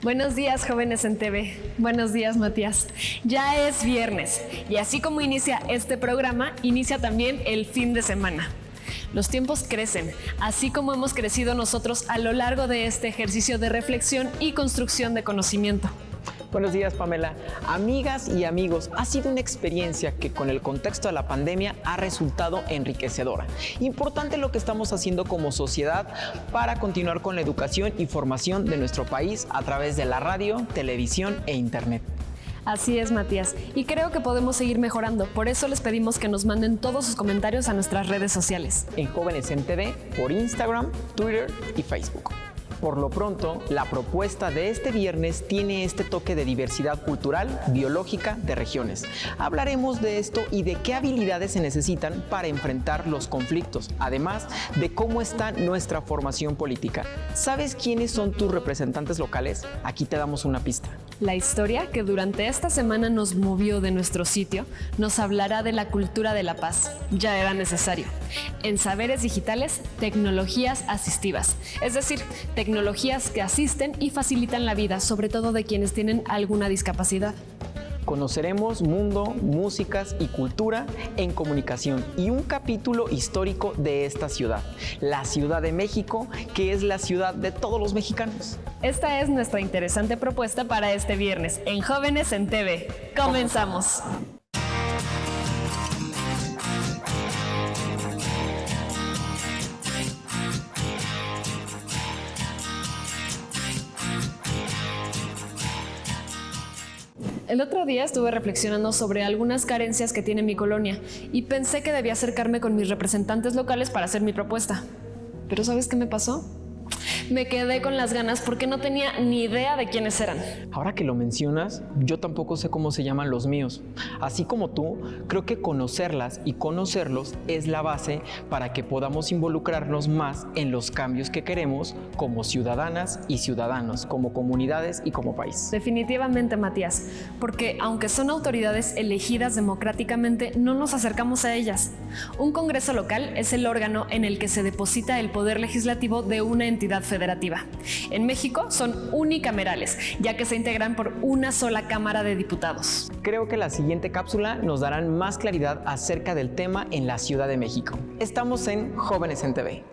Buenos días, jóvenes en TV. Buenos días, Matías. Ya es viernes y así como inicia este programa, inicia también el fin de semana. Los tiempos crecen, así como hemos crecido nosotros a lo largo de este ejercicio de reflexión y construcción de conocimiento. Buenos días, Pamela. Amigas y amigos, ha sido una experiencia que con el contexto de la pandemia ha resultado enriquecedora. Importante lo que estamos haciendo como sociedad para continuar con la educación y formación de nuestro país a través de la radio, televisión e internet. Así es, Matías, y creo que podemos seguir mejorando. Por eso les pedimos que nos manden todos sus comentarios a nuestras redes sociales. En Jóvenes en TV, por Instagram, Twitter y Facebook. Por lo pronto, la propuesta de este viernes tiene este toque de diversidad cultural, biológica de regiones. Hablaremos de esto y de qué habilidades se necesitan para enfrentar los conflictos, además de cómo está nuestra formación política. ¿Sabes quiénes son tus representantes locales? Aquí te damos una pista. La historia que durante esta semana nos movió de nuestro sitio nos hablará de la cultura de la paz. Ya era necesario. En Saberes Digitales, tecnologías asistivas, es decir, tecnologías que asisten y facilitan la vida, sobre todo de quienes tienen alguna discapacidad. Conoceremos mundo, músicas y cultura en comunicación y un capítulo histórico de esta ciudad, la Ciudad de México, que es la ciudad de todos los mexicanos. Esta es nuestra interesante propuesta para este viernes en Jóvenes en TV. ¡Comenzamos! El otro día estuve reflexionando sobre algunas carencias que tiene mi colonia y pensé que debía acercarme con mis representantes locales para hacer mi propuesta. Pero ¿sabes qué me pasó? Me quedé con las ganas porque no tenía ni idea de quiénes eran. Ahora que lo mencionas, yo tampoco sé cómo se llaman los míos. Así como tú, creo que conocerlas y conocerlos es la base para que podamos involucrarnos más en los cambios que queremos como ciudadanas y ciudadanos, como comunidades y como país. Definitivamente, Matías, porque aunque son autoridades elegidas democráticamente, no nos acercamos a ellas. Un congreso local es el órgano en el que se deposita el poder legislativo de una entidad federativa. En México son unicamerales, ya que se integran por una sola Cámara de Diputados. Creo que la siguiente cápsula nos dará más claridad acerca del tema en la Ciudad de México. Estamos en Jóvenes en TV.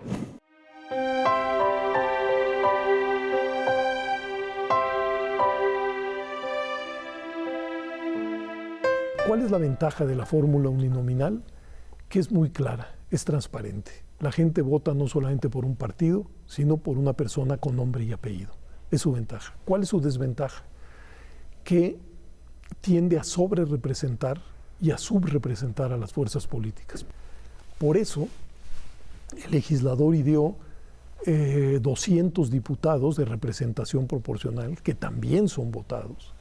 ¿Cuál es la ventaja de la fórmula uninominal? Que es muy clara, es transparente. La gente vota no solamente por un partido, sino por una persona con nombre y apellido. Es su ventaja. ¿Cuál es su desventaja? Que tiende a sobrerepresentar y a subrepresentar a las fuerzas políticas. Por eso, el legislador ideó 200 diputados de representación proporcional, que también son votados,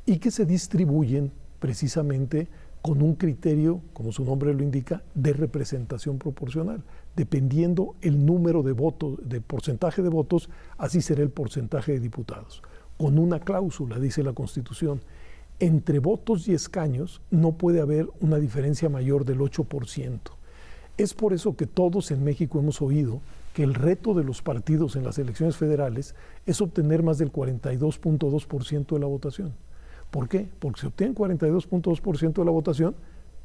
y que se distribuyen precisamente con un criterio, como su nombre lo indica, de representación proporcional. Dependiendo el número de votos, de porcentaje de votos, así será el porcentaje de diputados. Con una cláusula, dice la Constitución, entre votos y escaños no puede haber una diferencia mayor del 8%. Es por eso que todos en México hemos oído que el reto de los partidos en las elecciones federales es obtener más del 42.2% de la votación. ¿Por qué? Porque si obtienen 42.2% de la votación,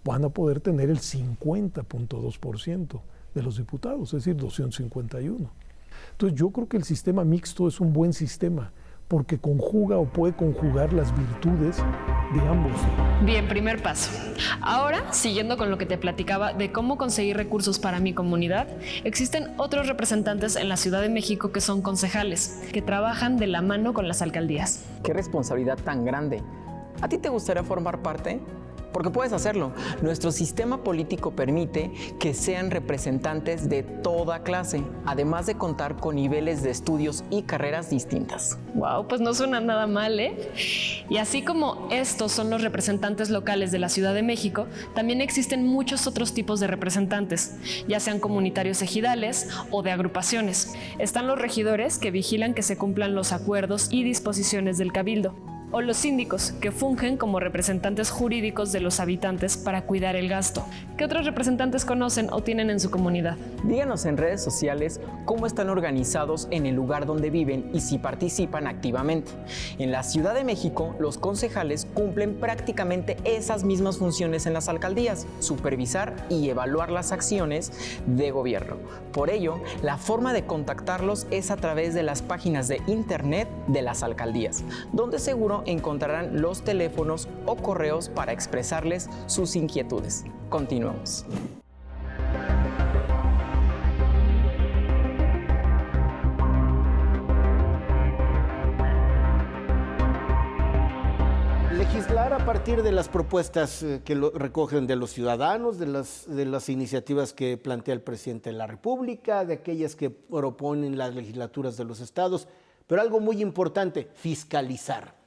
van a poder tener el 50.2% de los diputados, es decir, 251. Entonces yo creo que el sistema mixto es un buen sistema porque conjuga o puede conjugar las virtudes de ambos. Bien, primer paso. Ahora, siguiendo con lo que te platicaba de cómo conseguir recursos para mi comunidad, existen otros representantes en la Ciudad de México que son concejales, que trabajan de la mano con las alcaldías. ¡Qué responsabilidad tan grande! ¿A ti te gustaría formar parte? Porque puedes hacerlo. Nuestro sistema político permite que sean representantes de toda clase, además de contar con niveles de estudios y carreras distintas. Wow, pues no suena nada mal, ¿eh? Y así como estos son los representantes locales de la Ciudad de México, también existen muchos otros tipos de representantes, ya sean comunitarios ejidales o de agrupaciones. Están los regidores que vigilan que se cumplan los acuerdos y disposiciones del Cabildo. o los síndicos, que fungen como representantes jurídicos de los habitantes para cuidar el gasto. ¿Qué otros representantes conocen o tienen en su comunidad? Díganos en redes sociales cómo están organizados en el lugar donde viven y si participan activamente. En la Ciudad de México, los concejales cumplen prácticamente esas mismas funciones en las alcaldías: supervisar y evaluar las acciones de gobierno. Por ello, la forma de contactarlos es a través de las páginas de internet de las alcaldías, donde seguro encontrarán los teléfonos o correos para expresarles sus inquietudes. Continuamos. Legislar a partir de las propuestas que recogen de los ciudadanos, de las iniciativas que plantea el presidente de la República, de aquellas que proponen las legislaturas de los estados, pero algo muy importante: fiscalizar.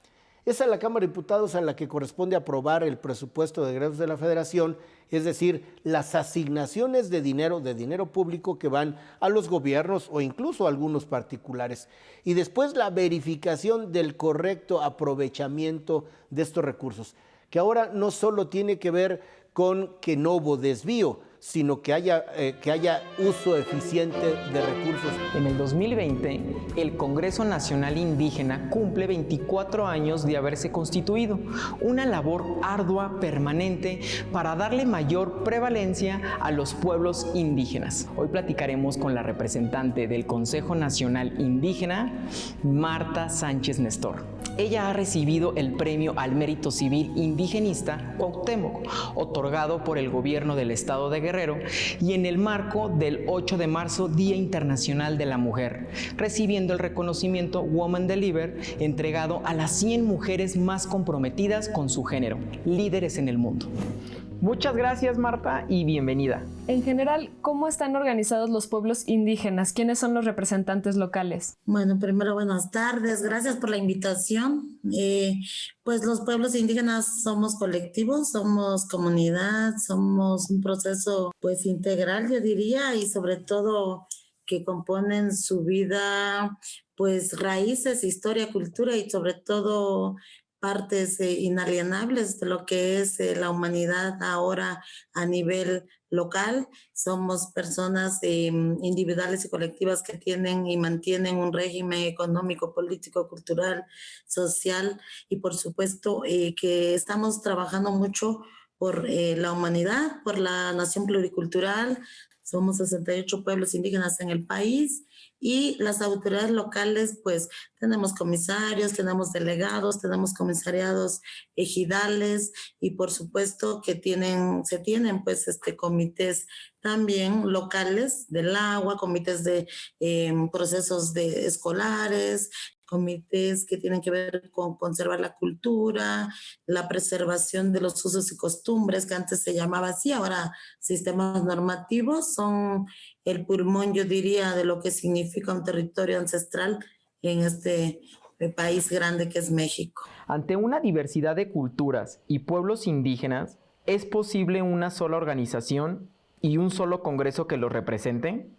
Es a la Cámara de Diputados a la que corresponde aprobar el presupuesto de egresos de la Federación, es decir, las asignaciones de dinero público que van a los gobiernos o incluso a algunos particulares. Y después la verificación del correcto aprovechamiento de estos recursos, que ahora no solo tiene que ver con que no hubo desvío, sino que haya uso eficiente de recursos. En el 2020, el Congreso Nacional Indígena cumple 24 años de haberse constituido, una labor ardua, permanente, para darle mayor prevalencia a los pueblos indígenas. Hoy platicaremos con la representante del Consejo Nacional Indígena, Marta Sánchez Nestor. Ella ha recibido el Premio al Mérito Civil Indigenista Cuauhtémoc, otorgado por el gobierno del estado de Guerrero, y en el marco del 8 de marzo, Día Internacional de la Mujer, recibiendo el reconocimiento Woman Deliver, entregado a las 100 mujeres más comprometidas con su género, líderes en el mundo. Muchas gracias, Marta, y bienvenida. En general, ¿cómo están organizados los pueblos indígenas? ¿Quiénes son los representantes locales? Bueno, primero buenas tardes, gracias por la invitación. Pues los pueblos indígenas somos colectivos, somos comunidad, somos un proceso pues integral, yo diría, y sobre todo que componen su vida, pues raíces, historia, cultura y sobre todo partes inalienables de lo que es la humanidad ahora a nivel local. Somos personas individuales y colectivas que tienen y mantienen un régimen económico, político, cultural, social y por supuesto que estamos trabajando mucho por la humanidad, por la nación pluricultural. Somos 68 pueblos indígenas en el país y las autoridades locales, pues tenemos comisarios, tenemos delegados, tenemos comisariados ejidales y por supuesto que se tienen pues comités también locales del agua, comités de procesos escolares, comités que tienen que ver con conservar la cultura, la preservación de los usos y costumbres, que antes se llamaba así, ahora sistemas normativos, son el pulmón, yo diría, de lo que significa un territorio ancestral en este país grande que es México. Ante una diversidad de culturas y pueblos indígenas, ¿es posible una sola organización y un solo congreso que los represente?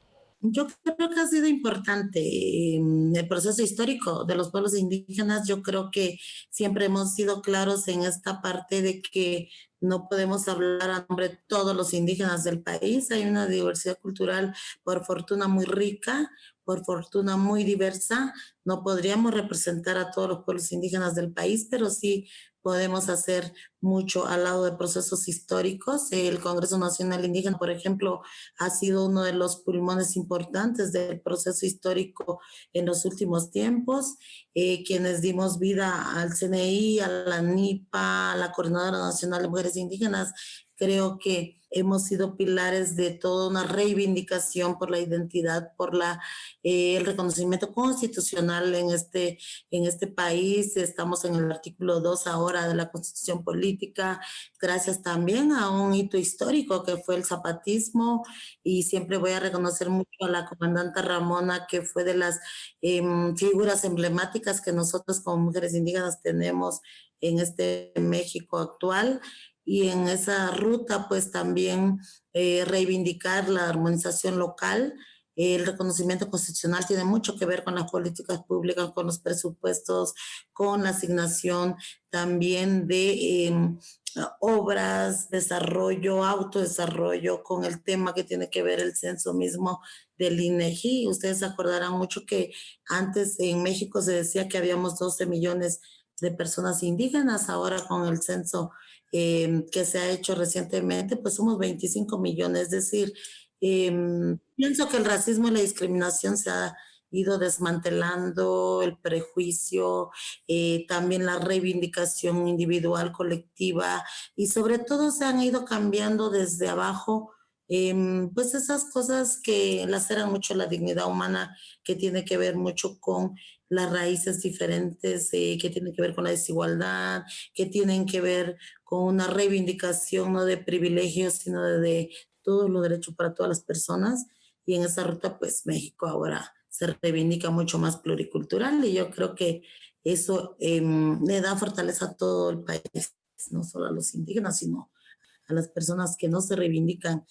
Yo creo que ha sido importante el proceso histórico de los pueblos indígenas. Yo creo que siempre hemos sido claros en esta parte de que no podemos hablar a nombre de todos los indígenas del país. Hay una diversidad cultural, por fortuna, muy rica, por fortuna muy diversa. No podríamos representar a todos los pueblos indígenas del país, pero sí podemos hacer mucho al lado de procesos históricos. El Congreso Nacional Indígena, por ejemplo, ha sido uno de los pulmones importantes del proceso histórico en los últimos tiempos. Quienes dimos vida al CNI, a la NIPA, a la Coordinadora Nacional de Mujeres Indígenas, creo que hemos sido pilares de toda una reivindicación por la identidad, por el reconocimiento constitucional en este país. Estamos en el artículo 2 ahora de la Constitución Política, gracias también a un hito histórico que fue el zapatismo, y siempre voy a reconocer mucho a la comandante Ramona, que fue de las figuras emblemáticas que nosotros como mujeres indígenas tenemos en este México actual. Y en esa ruta, pues también reivindicar la armonización local, El reconocimiento constitucional tiene mucho que ver con las políticas públicas, con los presupuestos, con la asignación también de obras, desarrollo, autodesarrollo, con el tema que tiene que ver el censo mismo del INEGI. Ustedes se acordarán mucho que antes en México se decía que habíamos 12 millones de personas indígenas. Ahora con el censo que se ha hecho recientemente, pues somos 25 millones. Es decir, pienso que el racismo y la discriminación se ha ido desmantelando, el prejuicio, también la reivindicación individual, colectiva, y sobre todo se han ido cambiando desde abajo, pues esas cosas que laceran mucho la dignidad humana, que tiene que ver mucho con las raíces diferentes, que tienen que ver con la desigualdad, que tienen que ver con una reivindicación no de privilegios, sino de todos los derechos para todas las personas. Y en esa ruta, pues México ahora se reivindica mucho más pluricultural, y yo creo que eso le da fortaleza a todo el país, no solo a los indígenas, sino a las personas que no se reivindican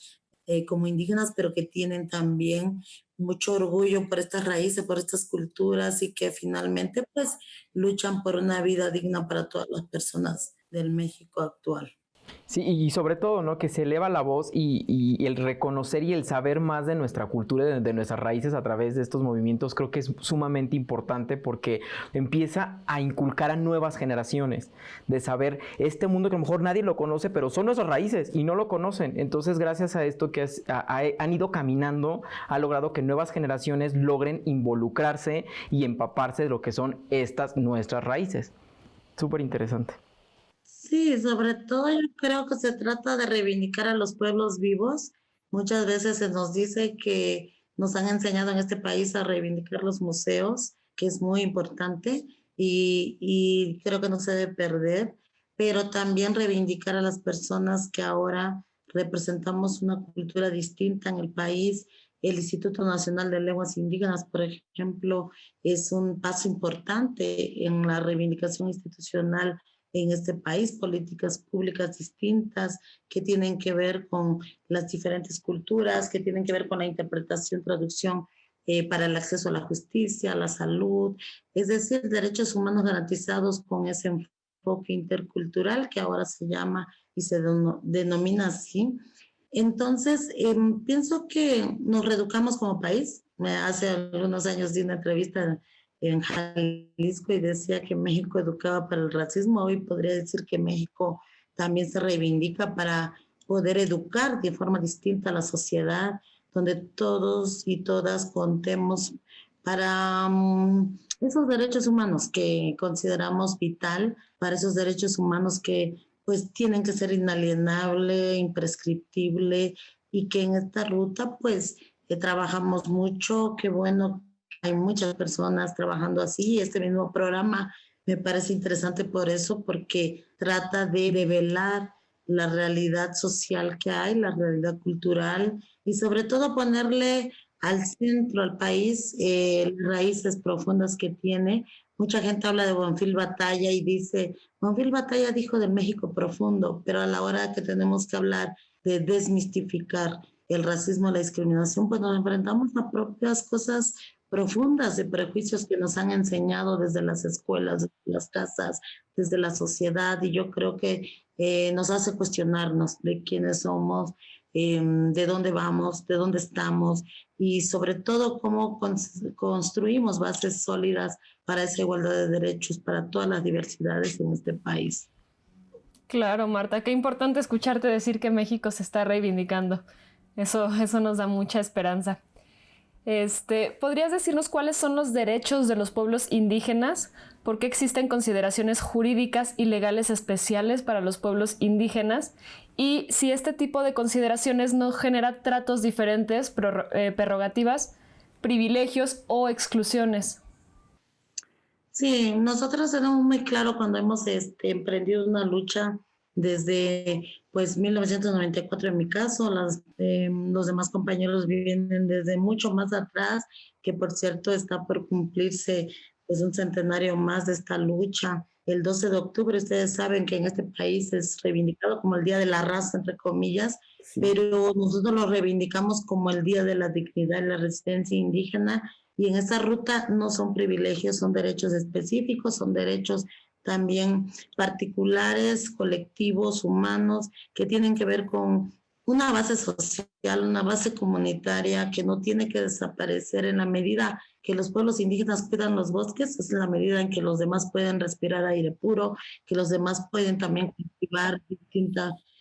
como indígenas, pero que tienen también mucho orgullo por estas raíces, por estas culturas, y que finalmente pues luchan por una vida digna para todas las personas del México actual. Sí, y sobre todo, ¿no? Que se eleva la voz y el reconocer y el saber más de nuestra cultura, de nuestras raíces a través de estos movimientos, creo que es sumamente importante, porque empieza a inculcar a nuevas generaciones de saber este mundo que a lo mejor nadie lo conoce, pero son nuestras raíces y no lo conocen. Entonces, gracias a esto que han ido caminando, ha logrado que nuevas generaciones logren involucrarse y empaparse de lo que son estas nuestras raíces. Súper interesante. Sí, sobre todo yo creo que se trata de reivindicar a los pueblos vivos. Muchas veces se nos dice que nos han enseñado en este país a reivindicar los museos, que es muy importante, y creo que no se debe perder, pero también reivindicar a las personas que ahora representamos una cultura distinta en el país. El Instituto Nacional de Lenguas Indígenas, por ejemplo, es un paso importante en la reivindicación institucional en este país, políticas públicas distintas que tienen que ver con las diferentes culturas, que tienen que ver con la interpretación, traducción para el acceso a la justicia, a la salud, es decir, derechos humanos garantizados con ese enfoque intercultural que ahora se llama y se denomina así. Entonces, pienso que nos reeducamos como país. Hace algunos años di una entrevista en Jalisco y decía que México educaba para el racismo. Hoy podría decir que México también se reivindica para poder educar de forma distinta a la sociedad, donde todos y todas contemos para esos derechos humanos que consideramos vital, para esos derechos humanos que pues tienen que ser inalienable, imprescriptible, y que en esta ruta pues trabajamos mucho. Qué bueno, hay muchas personas trabajando así. Este mismo programa me parece interesante por eso, porque trata de revelar la realidad social que hay, la realidad cultural, y sobre todo ponerle al centro al país las raíces profundas que tiene. Mucha gente habla de Bonfil Batalla y dice, Bonfil Batalla dijo del México profundo, pero a la hora que tenemos que hablar de desmistificar el racismo, la discriminación, pues nos enfrentamos a propias cosas profundas de prejuicios que nos han enseñado desde las escuelas, desde las casas, desde la sociedad, y yo creo que nos hace cuestionarnos de quiénes somos, de dónde vamos, de dónde estamos, y sobre todo cómo construimos bases sólidas para esa igualdad de derechos para todas las diversidades en este país. Claro, Marta, qué importante escucharte decir que México se está reivindicando. Eso nos da mucha esperanza. ¿Podrías decirnos cuáles son los derechos de los pueblos indígenas? ¿Por qué existen consideraciones jurídicas y legales especiales para los pueblos indígenas? Y si este tipo de consideraciones no genera tratos diferentes, prerrogativas, privilegios o exclusiones. Sí, nosotros tenemos muy claro cuando hemos emprendido una lucha desde pues 1994 en mi caso. Los demás compañeros vienen desde mucho más atrás, que por cierto está por cumplirse pues un centenario más de esta lucha. El 12 de octubre, ustedes saben que en este país es reivindicado como el Día de la Raza, entre comillas, Sí. pero nosotros lo reivindicamos como el Día de la Dignidad y la Resistencia Indígena, y en esa ruta no son privilegios, son derechos específicos, son derechos también particulares, colectivos, humanos, que tienen que ver con una base social, una base comunitaria que no tiene que desaparecer en la medida que los pueblos indígenas cuidan los bosques, es en la medida en que los demás pueden respirar aire puro, que los demás pueden también cultivar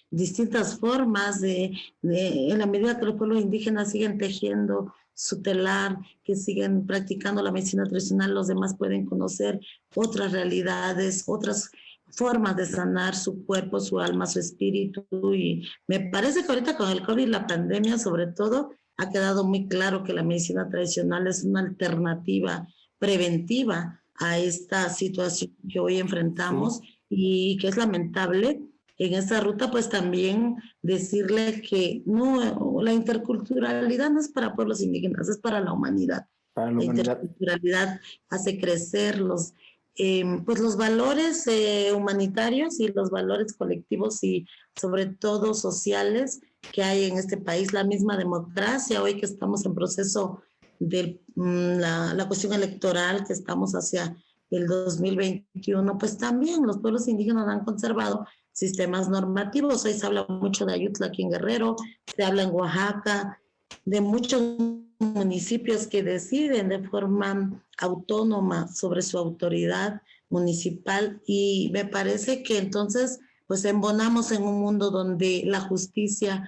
distintas formas en la medida que los pueblos indígenas siguen tejiendo su telar, que siguen practicando la medicina tradicional, los demás pueden conocer otras realidades, otras formas de sanar su cuerpo, su alma, su espíritu. Y me parece que ahorita con el COVID, la pandemia sobre todo, ha quedado muy claro que la medicina tradicional es una alternativa preventiva a esta situación que hoy enfrentamos y que es lamentable. En esa ruta, pues también decirle que no, la interculturalidad no es para pueblos indígenas, es para la humanidad. Para la La humanidad. interculturalidad hace crecer pues los valores humanitarios y los valores colectivos y sobre todo sociales que hay en este país, la misma democracia, hoy que estamos en proceso de la cuestión electoral, que estamos hacia el 2021, pues también los pueblos indígenas han conservado sistemas normativos. Hoy se habla mucho de Ayutla aquí en Guerrero, se habla en Oaxaca, de muchos municipios que deciden de forma autónoma sobre su autoridad municipal, y me parece que entonces pues embonamos en un mundo donde la justicia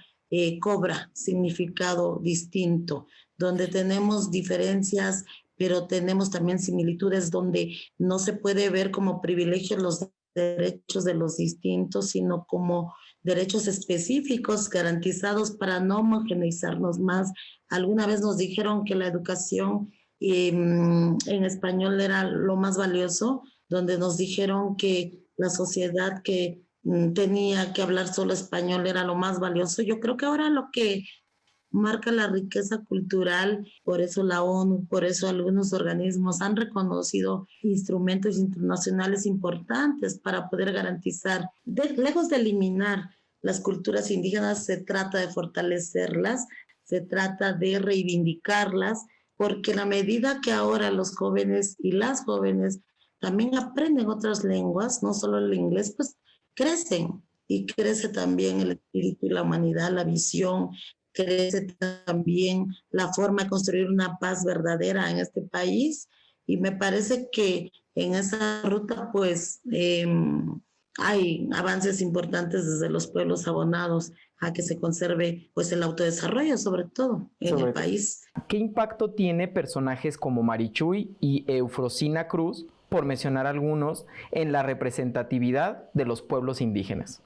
cobra significado distinto, donde tenemos diferencias, pero tenemos también similitudes, donde no se puede ver como privilegios los derechos de los distintos, sino como derechos específicos garantizados para no homogeneizarnos más. Alguna vez nos dijeron que la educación en español era lo más valioso, donde nos dijeron que la sociedad que tenía que hablar solo español era lo más valioso. Yo creo que ahora lo que marca la riqueza cultural, por eso la ONU, por eso algunos organismos han reconocido instrumentos internacionales importantes para poder garantizar, lejos de eliminar las culturas indígenas, se trata de fortalecerlas, se trata de reivindicarlas, porque a la medida que ahora los jóvenes y las jóvenes también aprenden otras lenguas, no solo el inglés, pues crecen, y crece también el espíritu y la humanidad, la visión, crece también la forma de construir una paz verdadera en este país, y me parece que en esa ruta pues hay avances importantes desde los pueblos abonados a que se conserve pues el autodesarrollo sobre todo en el país. ¿Qué impacto tiene personajes como Marichuy y Eufrosina Cruz, por mencionar algunos, en la representatividad de los pueblos indígenas?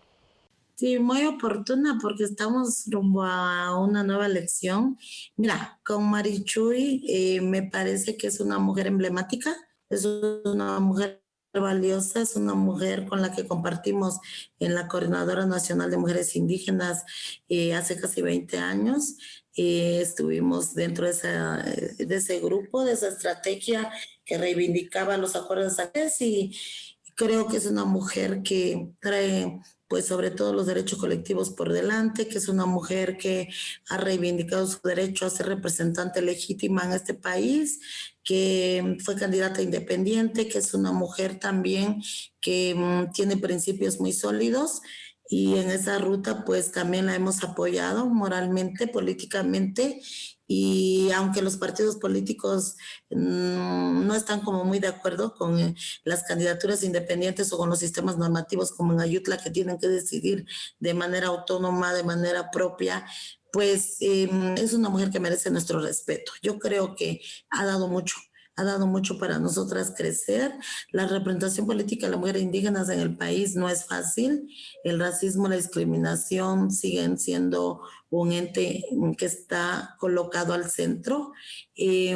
Sí, muy oportuna porque estamos rumbo a una nueva elección. Mira, con Marichuy me parece que es una mujer emblemática, es una mujer valiosa, es una mujer con la que compartimos en la Coordinadora Nacional de Mujeres Indígenas hace casi 20 años. Estuvimos dentro de ese grupo, de esa estrategia que reivindicaba los acuerdos de Zacatecas, y creo que es una mujer que trae pues sobre todo los derechos colectivos por delante, que es una mujer que ha reivindicado su derecho a ser representante legítima en este país, que fue candidata independiente, que es una mujer también que tiene principios muy sólidos, y en esa ruta pues también la hemos apoyado moralmente, políticamente, y aunque los partidos políticos no están como muy de acuerdo con las candidaturas independientes o con los sistemas normativos como en Ayutla, que tienen que decidir de manera autónoma, de manera propia, pues es una mujer que merece nuestro respeto. Yo creo que ha dado mucho para nosotras crecer. La representación política de las mujeres indígenas en el país no es fácil. El racismo, la discriminación siguen siendo un ente que está colocado al centro.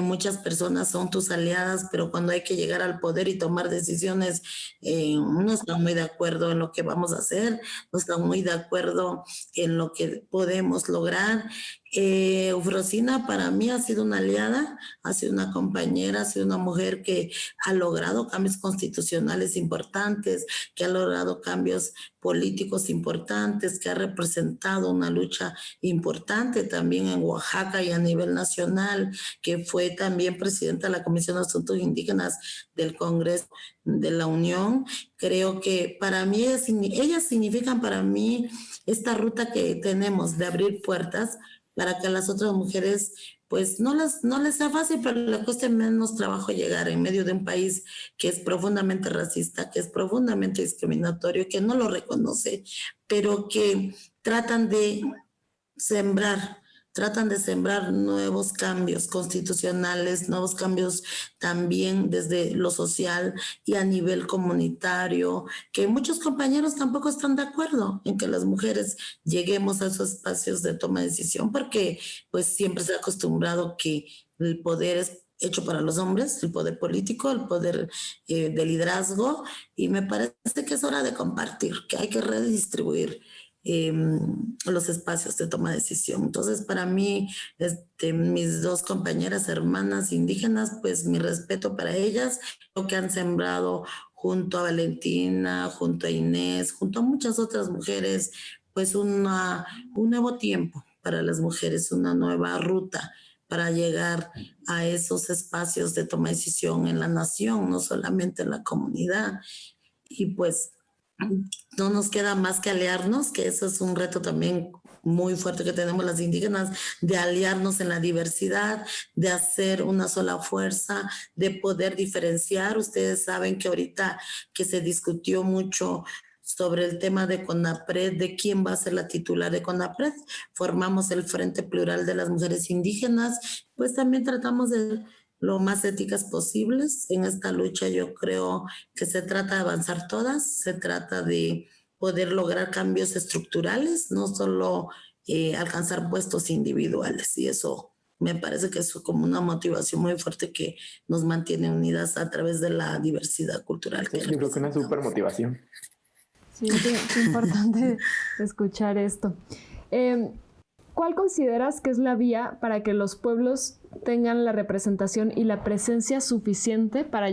Muchas personas son tus aliadas, pero cuando hay que llegar al poder y tomar decisiones, no están muy de acuerdo en lo que vamos a hacer, no están muy de acuerdo en lo que podemos lograr. Eufrosina para mí ha sido una aliada, ha sido una compañera, ha sido una mujer que ha logrado cambios constitucionales importantes, que ha logrado cambios políticos importantes, que ha representado una lucha importante también en Oaxaca y a nivel nacional, que fue también presidenta de la Comisión de Asuntos Indígenas del Congreso de la Unión. Creo que para mí ellas significan para mí esta ruta que tenemos de abrir puertas para que las otras mujeres pues no les sea fácil, pero le cueste menos trabajo llegar en medio de un país que es profundamente racista, que es profundamente discriminatorio, que no lo reconoce, pero que tratan de sembrar nuevos cambios constitucionales, nuevos cambios también desde lo social y a nivel comunitario, que muchos compañeros tampoco están de acuerdo en que las mujeres lleguemos a esos espacios de toma de decisión, porque pues siempre se ha acostumbrado que el poder es hecho para los hombres, el poder político, el poder de liderazgo, y me parece que es hora de compartir, que hay que redistribuir los espacios de toma de decisión. Entonces, para mí, mis dos compañeras hermanas indígenas, pues mi respeto para ellas, lo que han sembrado junto a Valentina, junto a Inés, junto a muchas otras mujeres, pues un nuevo tiempo para las mujeres, una nueva ruta para llegar a esos espacios de toma de decisión en la nación, no solamente en la comunidad. Y pues no nos queda más que aliarnos, que eso es un reto también muy fuerte que tenemos las indígenas, de aliarnos en la diversidad, de hacer una sola fuerza, de poder diferenciar. Ustedes saben que ahorita que se discutió mucho sobre el tema de CONAPRED, de quién va a ser la titular de CONAPRED, formamos el Frente Plural de las Mujeres Indígenas, pues también tratamos de lo más éticas posibles. En esta lucha yo creo que se trata de avanzar todas, se trata de poder lograr cambios estructurales, no solo alcanzar puestos individuales, y eso me parece que es como una motivación muy fuerte que nos mantiene unidas a través de la diversidad cultural. Sí, yo creo que una súper motivación. Sí, es importante escuchar esto. ¿Cuál consideras que es la vía para que los pueblos tengan la representación y la presencia suficiente para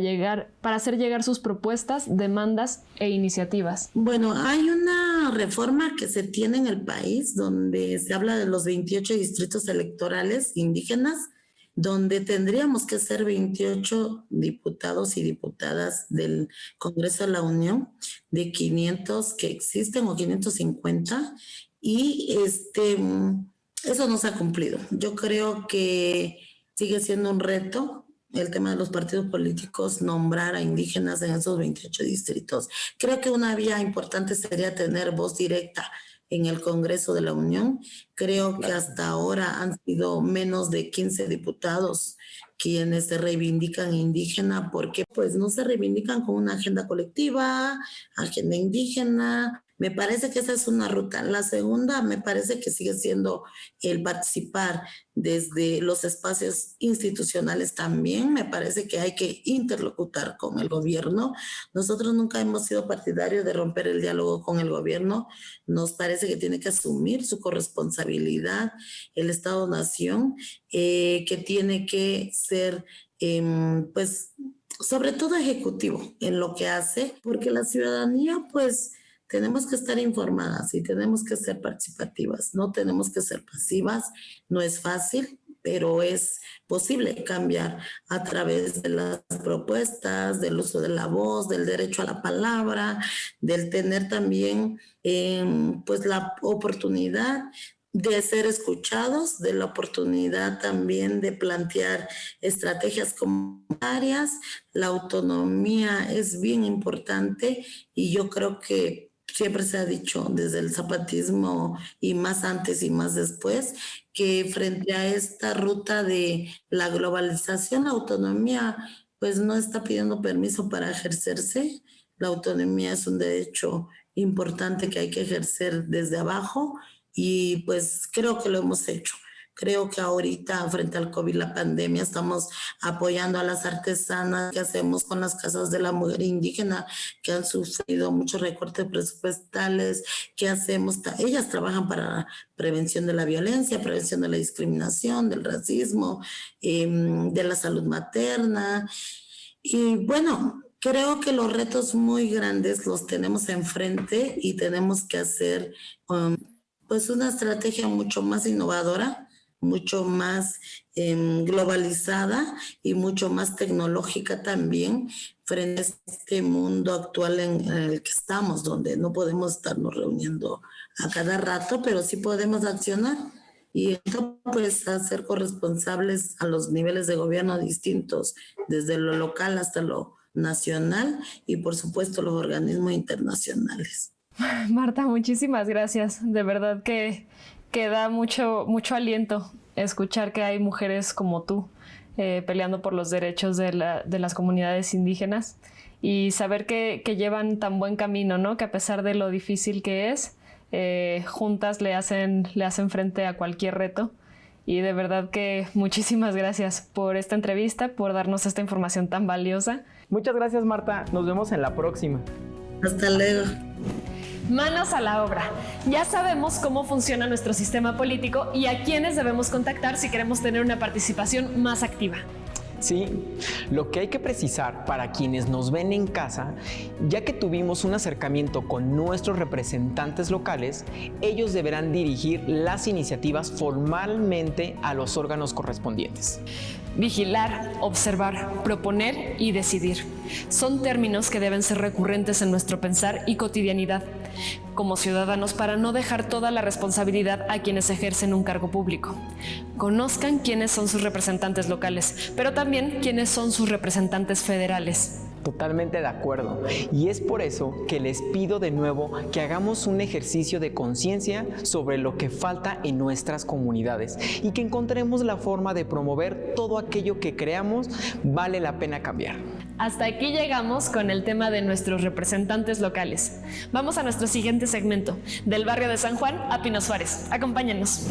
hacer llegar sus propuestas, demandas e iniciativas? Bueno, hay una reforma que se tiene en el país donde se habla de los 28 distritos electorales indígenas, donde tendríamos que ser 28 diputados y diputadas del Congreso de la Unión, de 500 que existen o 550, y eso no se ha cumplido. Yo creo que sigue siendo un reto el tema de los partidos políticos, nombrar a indígenas en esos 28 distritos. Creo que una vía importante sería tener voz directa en el Congreso de la Unión. Creo que hasta ahora han sido menos de 15 diputados quienes se reivindican indígena, porque pues no se reivindican con una agenda colectiva, agenda indígena. Me parece que esa es una ruta. La segunda me parece que sigue siendo el participar desde los espacios institucionales también. Me parece que hay que interlocutar con el gobierno. Nosotros nunca hemos sido partidarios de romper el diálogo con el gobierno. Nos parece que tiene que asumir su corresponsabilidad el Estado-Nación, que tiene que ser, pues, sobre todo ejecutivo en lo que hace, porque la ciudadanía, pues, tenemos que estar informadas y tenemos que ser participativas, no tenemos que ser pasivas. No es fácil, pero es posible cambiar a través de las propuestas, del uso de la voz, del derecho a la palabra, del tener también pues la oportunidad de ser escuchados, de la oportunidad también de plantear estrategias comunitarias. La autonomía es bien importante y yo creo que siempre se ha dicho desde el zapatismo y más antes y más después, que frente a esta ruta de la globalización, la autonomía pues no está pidiendo permiso para ejercerse. La autonomía es un derecho importante que hay que ejercer desde abajo y pues creo que lo hemos hecho. Creo que ahorita, frente al COVID, la pandemia, estamos apoyando a las artesanas. ¿Qué hacemos con las casas de la mujer indígena que han sufrido muchos recortes presupuestales? ¿Qué hacemos? Ellas trabajan para prevención de la violencia, prevención de la discriminación, del racismo, de la salud materna. Y bueno, creo que los retos muy grandes los tenemos enfrente y tenemos que hacer pues una estrategia mucho más innovadora, mucho más globalizada y mucho más tecnológica también frente a este mundo actual en el que estamos, donde no podemos estarnos reuniendo a cada rato, pero sí podemos accionar y esto pues hacer corresponsables a los niveles de gobierno distintos, desde lo local hasta lo nacional y por supuesto los organismos internacionales. Marta, muchísimas gracias. De verdad que da mucho aliento escuchar que hay mujeres como tú peleando por los derechos de las comunidades indígenas y saber que llevan tan buen camino, ¿no? Que a pesar de lo difícil que es, juntas le hacen frente a cualquier reto. Y de verdad que muchísimas gracias por esta entrevista, por darnos esta información tan valiosa. Muchas gracias, Marta. Nos vemos en la próxima. Hasta luego. Manos a la obra. Ya sabemos cómo funciona nuestro sistema político y a quiénes debemos contactar si queremos tener una participación más activa. Sí, lo que hay que precisar para quienes nos ven en casa, ya que tuvimos un acercamiento con nuestros representantes locales, ellos deberán dirigir las iniciativas formalmente a los órganos correspondientes. Vigilar, observar, proponer y decidir. Son términos que deben ser recurrentes en nuestro pensar y cotidianidad como ciudadanos para no dejar toda la responsabilidad a quienes ejercen un cargo público. Conozcan quiénes son sus representantes locales, pero también quiénes son sus representantes federales. Totalmente de acuerdo. Y es por eso que les pido de nuevo que hagamos un ejercicio de conciencia sobre lo que falta en nuestras comunidades y que encontremos la forma de promover todo aquello que creamos vale la pena cambiar. Hasta aquí llegamos con el tema de nuestros representantes locales. Vamos a nuestro siguiente segmento, del barrio de San Juan a Pino Suárez. Acompáñennos.